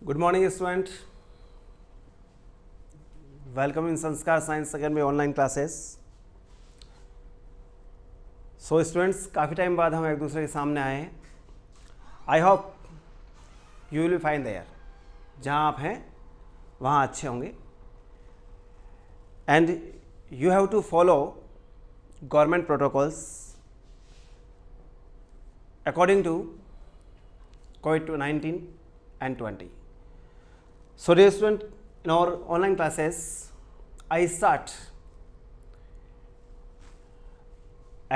Good morning student, welcome in Sanskar science second में online classes. So students, काफ़ी time बाद हम एक दूसरे के सामने आए हैं। I hope you will be fine there, जहाँ आप हैं वहाँ अच्छे होंगे। And you have to follow government protocols according to COVID-19 and 20. So dear student, in our online classes, I start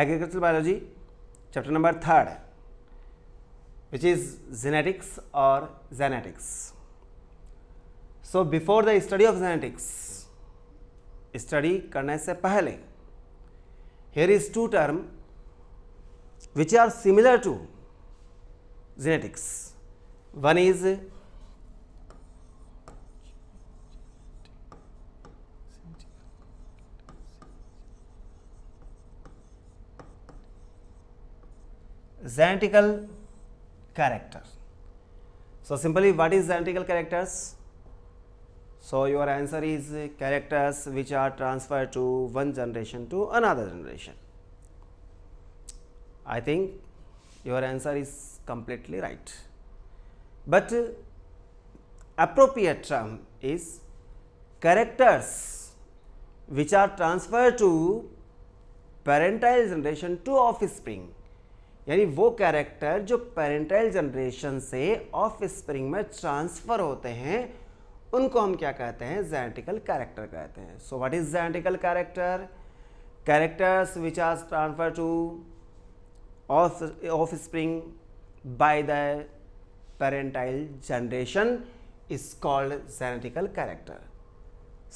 agricultural biology chapter number 3rd, which is genetics or genetics. So before the study of genetics, study करने से पहले here is two term which are similar to genetics. One is genetical character. So simply, what is genetical characters? So your answer is characters which are transferred to one generation to another generation. I think your answer is completely right, but appropriate term is characters which are transferred to parental generation to offspring. यानी वो character जो parental generation से offspring में transfer होते हैं उनको हम क्या कहते हैं? जेनेटिकल कैरेक्टर कहते हैं। So what is genetical character? Characters which are transfer to offspring by the parental generation is called genetical character.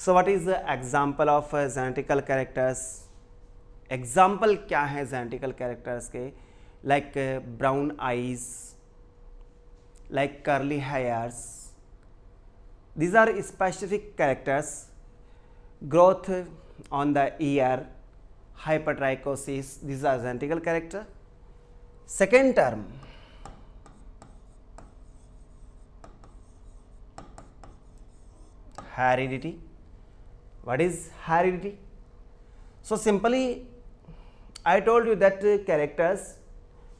So what is the example of genetical characters? Example क्या है genetical characters के? Like brown eyes, like curly hairs. These are specific characters. Growth on the ear, hypertrichosis. These are genetical character. Second term, heredity. What is heredity? So simply, I told you that characters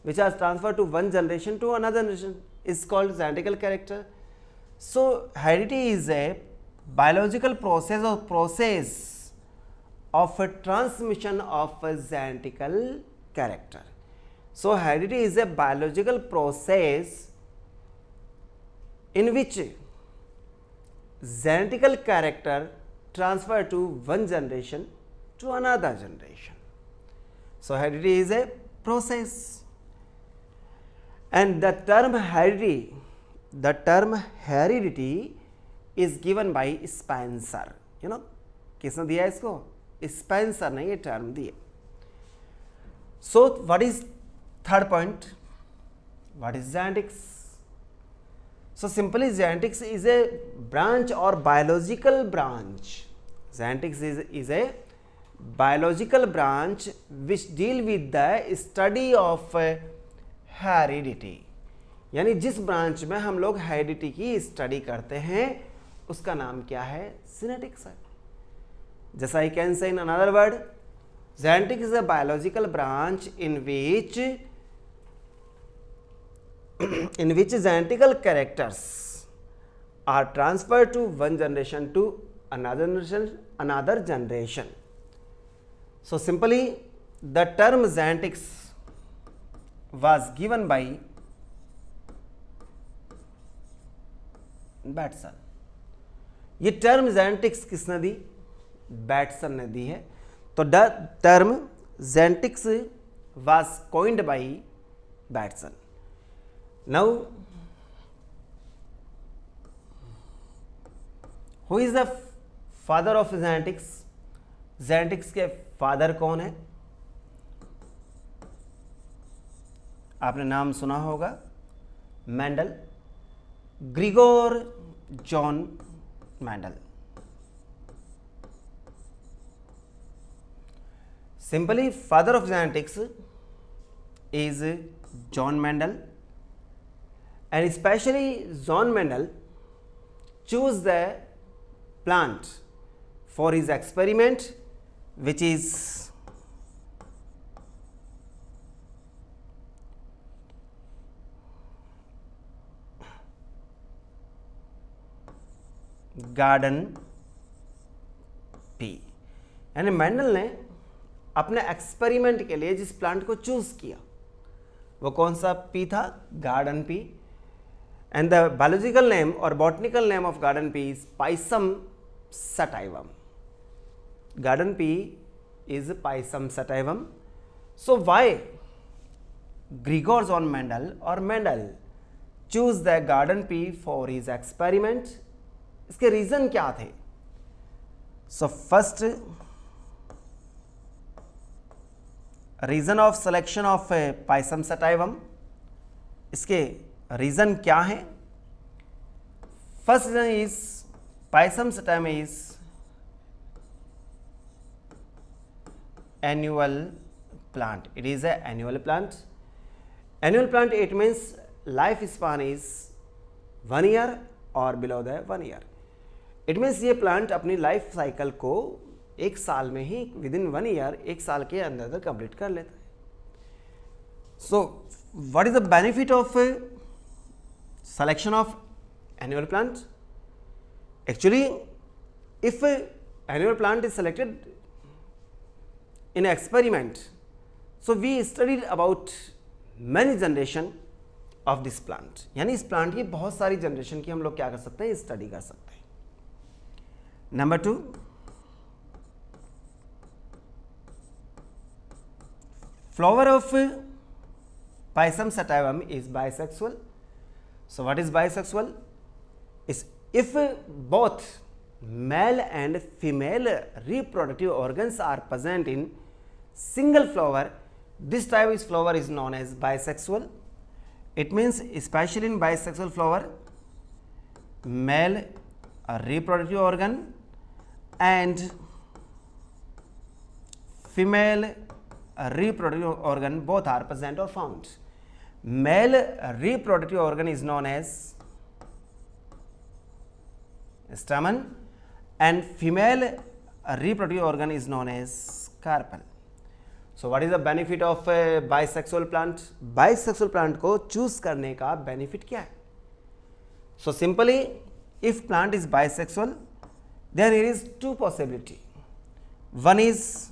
which are transferred to one generation to another generation is called genetical character. So heredity is a biological process of a transmission of a genetical character. So heredity is a biological process in which genetical character transfer to one generation to another generation. So heredity is a process, and the term heredity is given by Spencer. You know, किसने दिया इसको? Spencer ने ये term दिए. So what is third point? What is genetics? So simply, genetics is a branch or biological branch. Genetics is a biological branch which deal with the study of heredity. यानी जिस branch में हम लोग heredity की study करते हैं उसका नाम क्या है? जेनेटिक्स है। जैसा I can say in another word, genetics is a biological branch in which genetical characters are transferred to one generation to another generation. So simply, the term genetics was given by Bateson. ये term genetics किसने दी? Bateson ने दी है। तो the term genetics was coined by Bateson. Now, who is the father of genetics? Genetics के father कौन है? आपने नाम सुना होगा, Mendel, Grigor John Mendel. Simply, father of genetics is John Mendel, and especially John Mendel choose the plant for his experiment, which is garden pea. यानी Mendel ने अपने एक्सपेरिमेंट के लिए जिस प्लांट को चूज किया वो कौन सा पी था? Garden pea. And the biological name और botanical name of garden pea is Pisum sativum. Garden pea is Pisum sativum. So why Gregor's on Mendel और Mendel choose the garden pea for his experiment? इसके reason क्या थे? So first reason of selection of Pisum sativum, इसके reason क्या है? First reason is Pisum sativum is annual plant. It is a annual plant. Annual plant, it means life span is 1 year or below the 1 year. It means ये plant अपनी life cycle को एक साल में ही within 1 year, एक साल के अंदर कंप्लीट कर लेता है। So what is the benefit of selection of annual plant? Actually, if annual plant is selected in experiment, so we studied about many generation of this plant. यानी इस प्लांट की बहुत सारी जनरेशन की हम लोग क्या कर सकते हैं? स्टडी कर सकते हैं। Number 2, flower of Pisum sativum is bisexual. So what is bisexual? Is if both male and female reproductive organs are present in single flower, this type of flower is known as bisexual. It means especially in bisexual flower, male reproductive organ and female reproductive organ both are present or found. Male reproductive organ is known as stamen and female reproductive organ is known as carpel. So what is the benefit of a bisexual plant? Bisexual plant को choose करने का benefit क्या है? So simply, if plant is bisexual, then there is two possibility. One is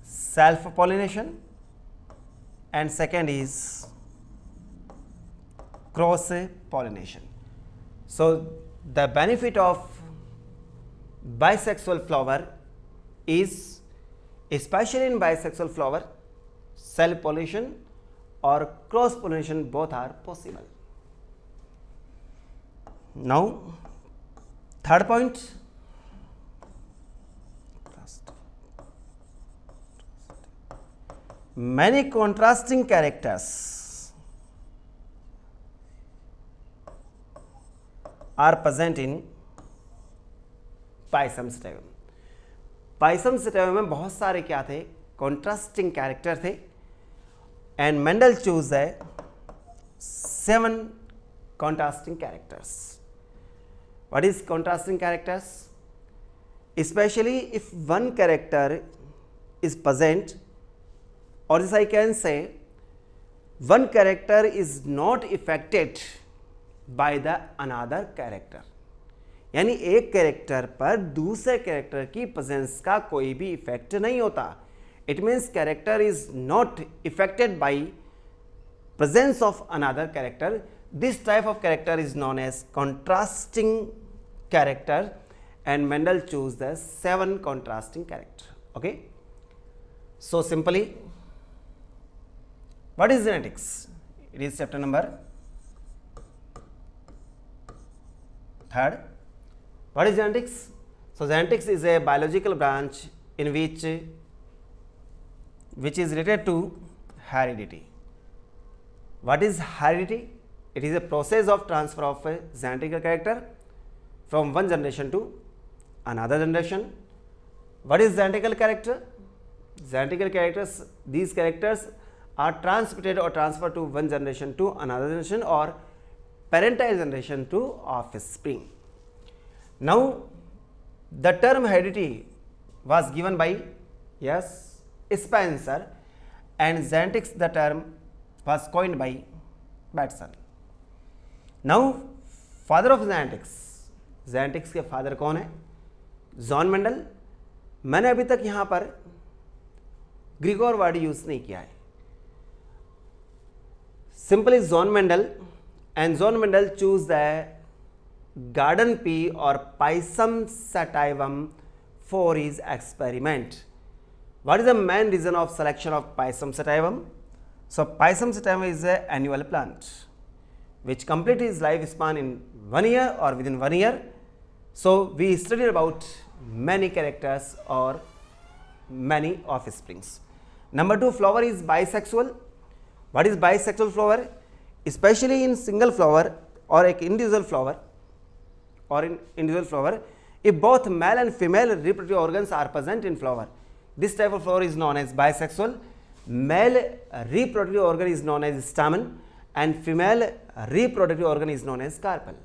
self pollination and second is cross pollination. So the benefit of bisexual flower is, especially in bisexual flower, self pollination or cross pollination both are possible. Now third point, many contrasting characters are present in Pisum sativum. Pisum sativum में बहुत सारे क्या थे? Contrasting character थे and Mendel chose the 7 contrasting characters. What is contrasting characters? Especially if one character is present, or this I can say one character is not affected by the another character. यानी एक character पर दूसरे character की presence का कोई भी effect नहीं होता. It means character is not effected by presence of another character. This type of character is known as contrasting character and Mendel chose the 7 contrasting character. Okay, so simply, what is genetics? It is chapter number 3rd. What is genetics? So genetics is a biological branch in which is related to heredity. What is heredity? It is a process of transfer of a genetic character from one generation to another generation. What is genetic character? Genetical characters, these characters are transmitted or transferred to one generation to another generation or parental generation to offspring. Now the term heredity was given by, yes, Spencer, and genetics, the term was coined by Batson. Now father of genetics, genetics के father कौन है? John Mendel. मैंने अभी तक यहां पर Grigor word use नहीं किया है, simply John Mendel, and John Mendel choose the garden pea और Pisum sativum for his experiment. What is the main reason of selection of Pisum sativum? So Pisum sativum is a annual plant which complete his lifespan in 1 year or within 1 year. So we studied about many characters or many offsprings. Number 2, flower is bisexual. What is bisexual flower? Especially in single flower or एक individual flower, if both male and female reproductive organs are present in flower, this type of flower is known as bisexual. Male reproductive organ is known as stamen and female reproductive organ is known as carpel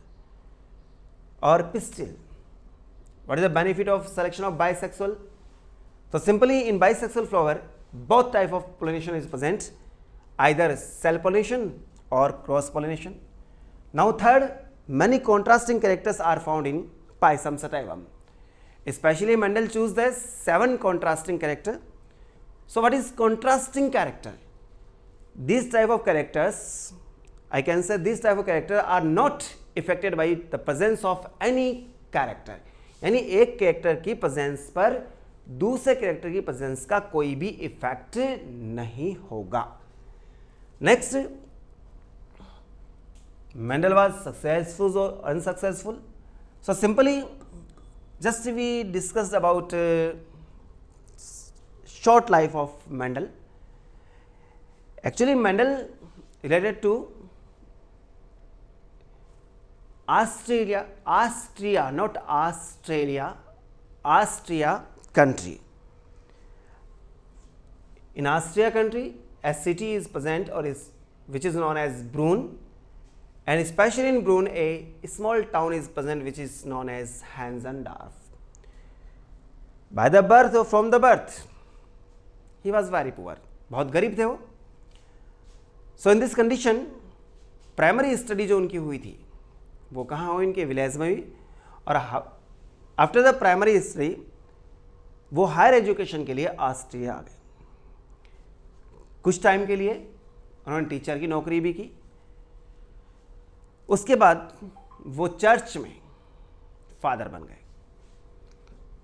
or pistil. What is the benefit of selection of bisexual? So simply in bisexual flower, both type of pollination is present, either self pollination or cross pollination. Now third, many contrasting characters are found in Pisum sativum. Especially Mendel chose the 7 contrasting character. So what is contrasting character? These type of characters, I can say these type of character are not affected by the presence of any character. यानी एक character की presence पर दूसरे character की presence का कोई भी effect नहीं होगा. Next, Mendel was successful or unsuccessful? So simply just we discussed about short life of Mendel. Actually Mendel related to Austria, not Australia, Austria country. In Austria country, a city is present or is which is known as Brunn, and especially in Brunn a small town is present which is known as Hansendorf. By the birth or from the birth, he was very poor, बहुत गरीब थे वो. So in this condition, primary study जो उनकी हुई थी वो कहाँ हुई? इनके विलेज में हुई. और आफ्टर द प्राइमरी स्टडी वो हायर एजुकेशन के लिए ऑस्ट्रिया आ गए. कुछ टाइम के लिए उन्होंने टीचर की नौकरी भी की. उसके बाद वो चर्च में फादर बन गए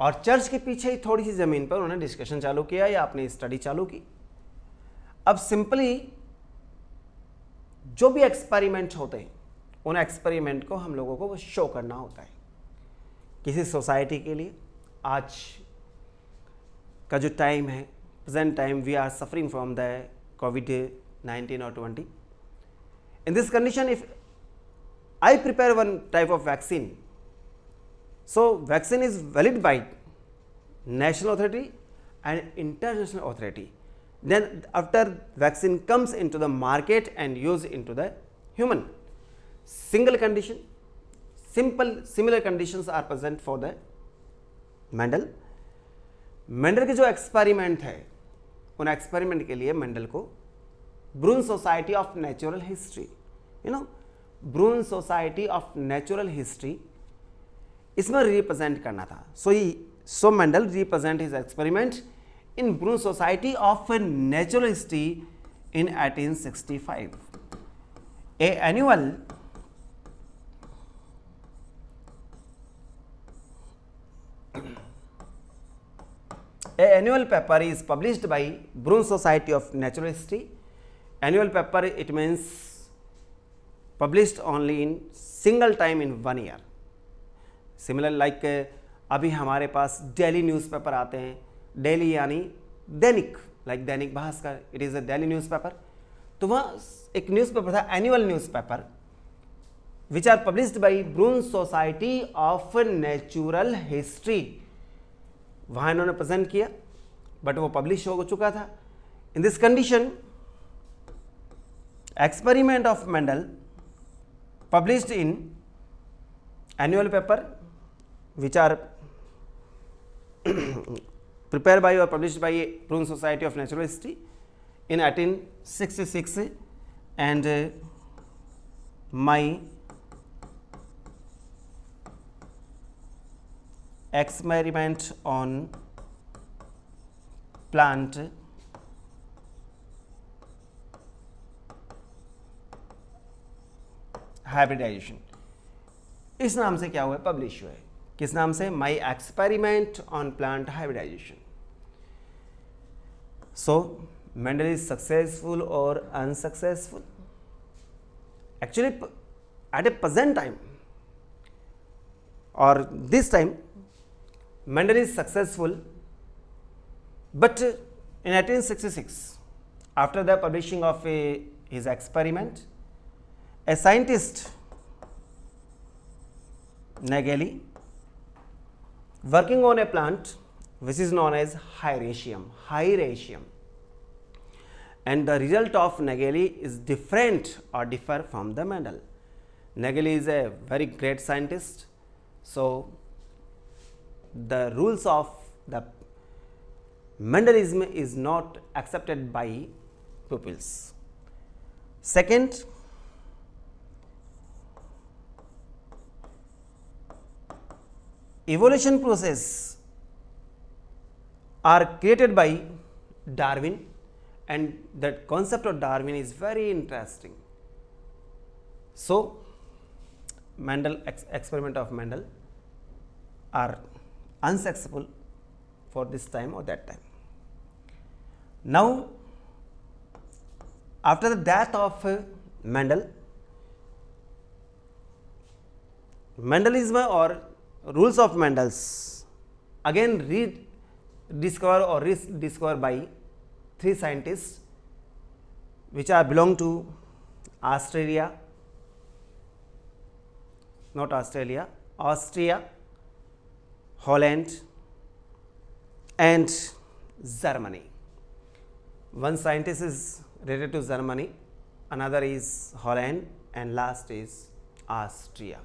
और चर्च के पीछे ही थोड़ी सी ज़मीन पर उन्होंने डिस्कशन चालू किया या अपनी स्टडी चालू की. अब सिंपली जो भी एक्सपेरिमेंट होते हैं उन एक्सपेरिमेंट को हम लोगों को वो शो करना होता है किसी सोसाइटी के लिए. आज का जो टाइम है, present time, we are suffering from the COVID-19 or 20. In this condition, if I prepare one type of vaccine, so vaccine is valid by national authority and international authority. Then after vaccine comes into the market and used into the human, single condition, similar conditions are present for the Mendel. Mendel के जो experiment है उन experiment के लिए Mendel को Brunn Society of Natural History, Brunn Society of Natural History, इसमें represent करना था. So Mendel represent his experiment in Brunn Society of Natural History in 1865. A annual paper is published by Brunn Society of Natural History. Annual paper, it means published only in single time in 1 year. Similar like अभी हमारे पास daily newspaper आते हैं. Daily यानी दैनिक, like Dainik Bhaskar, it is a daily newspaper. तो वहाँ एक newspaper था, annual newspaper, which are published by Brunn Society of Natural History. वहाँ इन्होंने प्रेजेंट किया बट वो पब्लिश हो चुका था. In this condition experiment of Mendel published in annual paper which are prepared by or published by Pune Society of Natural History in 1866, and my experiment on plant hybridisation, इस नाम से क्या हुआ है, पब्लिश हुआ है. किस नाम से, my experiment on plant hybridisation. So Mendel is successful और unsuccessful. Actually at a present time और this time Mendel is successful, but in 1866 after the publishing of his experiment, a scientist Nageli working on a plant which is known as Hieracium, and the result of Nageli is different or differ from the Mendel. Nageli is a very great scientist, so the rules of the Mendelism is not accepted by pupils. Second, evolution process are created by Darwin, and that concept of Darwin is very interesting. So Mendel experiment of Mendel are unsuccessful for this time or that time. Now after the death of Mendel, Mendelism or rules of Mendel's again rediscovered or rediscovered by three scientists which are belong to Austria, Holland and Germany. One scientist is related to Germany, another is Holland, and last is Austria.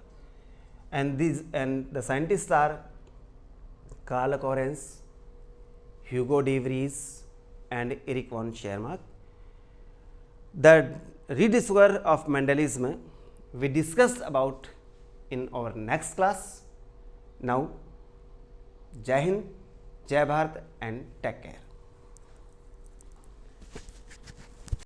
And the scientists are Karl Lorenz, Hugo de Vries and Erich von Schermach. The rediscovery of Mendelism we discussed about in our next class. Now, Jai Hind, Jai Bharat and take care.